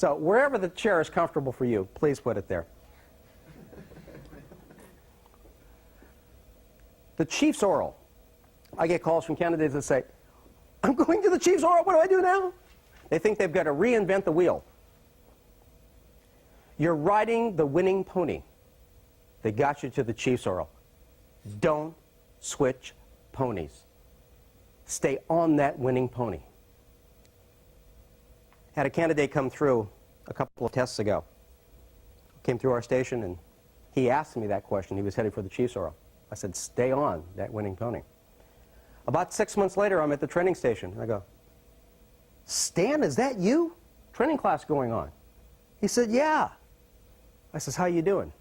So wherever the chair is comfortable for you, please put it there. The chief's oral. I get calls from candidates that say, I'm going to the chief's oral, what do I do now? They think they've got to reinvent the wheel. You're riding the winning pony that got you to the chief's oral. Don't switch ponies. Stay on that winning pony. Had a candidate come through a couple of tests ago. Came through our station and he asked me that question. He was headed for the chief's oral. I said, stay on that winning pony. About 6 months later, I'm at the training station. And I go, Stan, is that you? Training class going on. He said, yeah. I says, how you doing?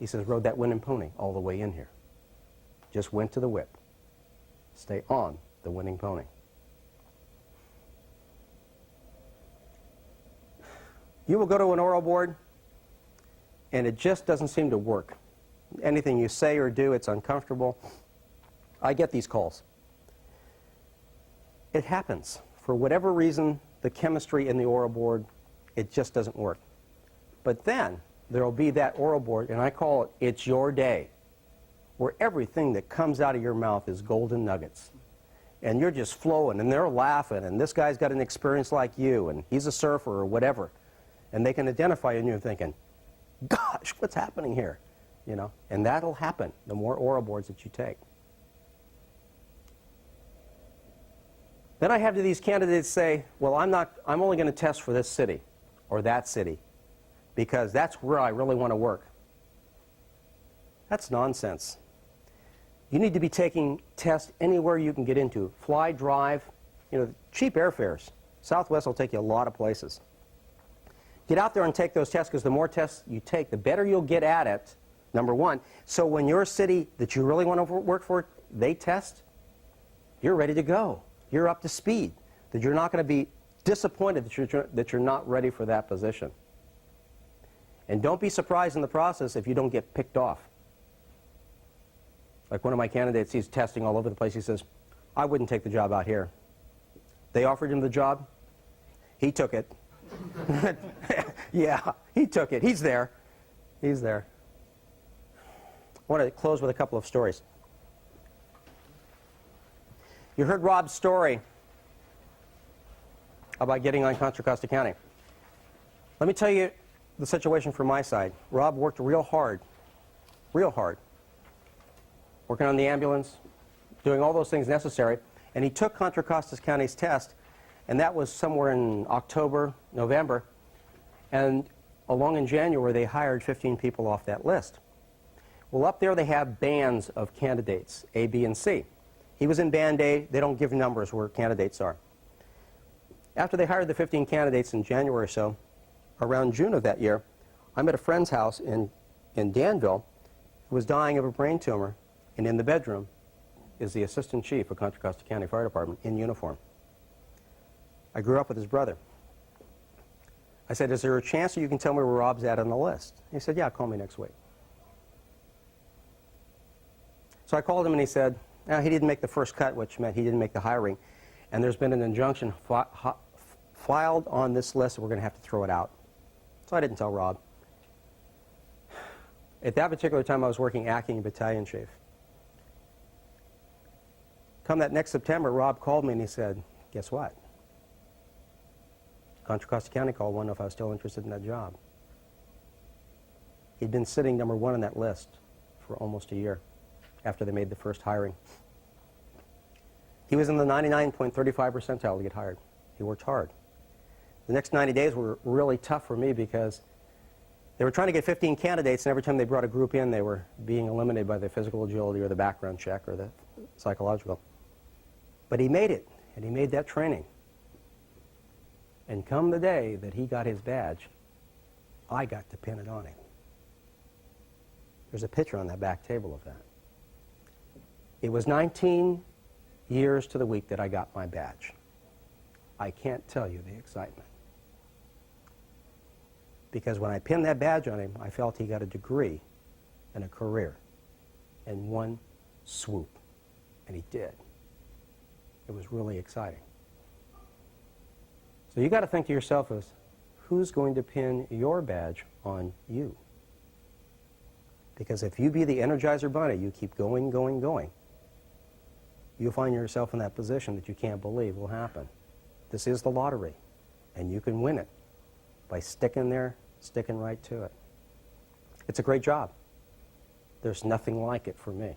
He says, rode that winning pony all the way in here. Just went to the whip. Stay on the winning pony. You will go to an oral board, and it just doesn't seem to work. Anything you say or do, it's uncomfortable. I get these calls. It happens. For whatever reason, the chemistry in the oral board, it just doesn't work. But then there will be that oral board, and I call it, it's your day, where everything that comes out of your mouth is golden nuggets. And you're just flowing, and they're laughing, and this guy's got an experience like you, and he's a surfer or whatever. And they can identify you, and you're thinking, gosh, what's happening here? You know, and that'll happen the more oral boards that you take. Then I have these candidates say, well, I'm only going to test for this city or that city because that's where I really want to work. That's nonsense. You need to be taking tests anywhere you can get into. Fly, drive, you know, cheap airfares. Southwest will take you a lot of places. Get out there and take those tests because the more tests you take, the better you'll get at it, number one. So when your city that you really want to work for, they test, you're ready to go. You're up to speed. That you're not going to be disappointed that you're not ready for that position. And don't be surprised in the process if you don't get picked off. Like one of my candidates, he's testing all over the place. He says, I wouldn't take the job out here. They offered him the job. He took it. Yeah, he took it. He's there. He's there. I want to close with a couple of stories. You heard Rob's story about getting on Contra Costa County. Let me tell you the situation from my side. Rob worked real hard, working on the ambulance, doing all those things necessary, and he took Contra Costa County's test, and that was somewhere in October, November, and along in January they hired 15 people off that list. Well, up there they have bands of candidates, A, B, and C. He was in band A. They don't give numbers where candidates are. After they hired the 15 candidates in January or so, around June of that year, I'm at a friend's house in Danville who was dying of a brain tumor, and in the bedroom is the assistant chief of Contra Costa County Fire Department in uniform. I grew up with his brother. I said, is there a chance that you can tell me where Rob's at on the list? He said, yeah, call me next week. So I called him and he said, he didn't make the first cut, which meant he didn't make the hiring. And there's been an injunction filed on this list, and we're going to have to throw it out. So I didn't tell Rob. At that particular time, I was working acting battalion chief. Come that next September, Rob called me and he said, guess what? Contra Costa County called, wanted to know if I was still interested in that job. He'd been sitting number one on that list for almost a year after they made the first hiring. He was in the 99.35 percentile to get hired. He worked hard. The next 90 days were really tough for me because they were trying to get 15 candidates, and every time they brought a group in, they were being eliminated by the physical agility or the background check or the psychological. But he made it, and he made that training. And come the day that he got his badge, I got to pin it on him. There's a picture on that back table of that. It was 19 years to the week that I got my badge. I can't tell you the excitement. Because when I pinned that badge on him, I felt he got a degree and a career in one swoop. And he did. It was really exciting. So you got to think to yourself is, who's going to pin your badge on you? Because if you be the Energizer Bunny, you keep going, going, going, you'll find yourself in that position that you can't believe will happen. This is the lottery, and you can win it by sticking there, sticking right to it. It's a great job. There's nothing like it for me.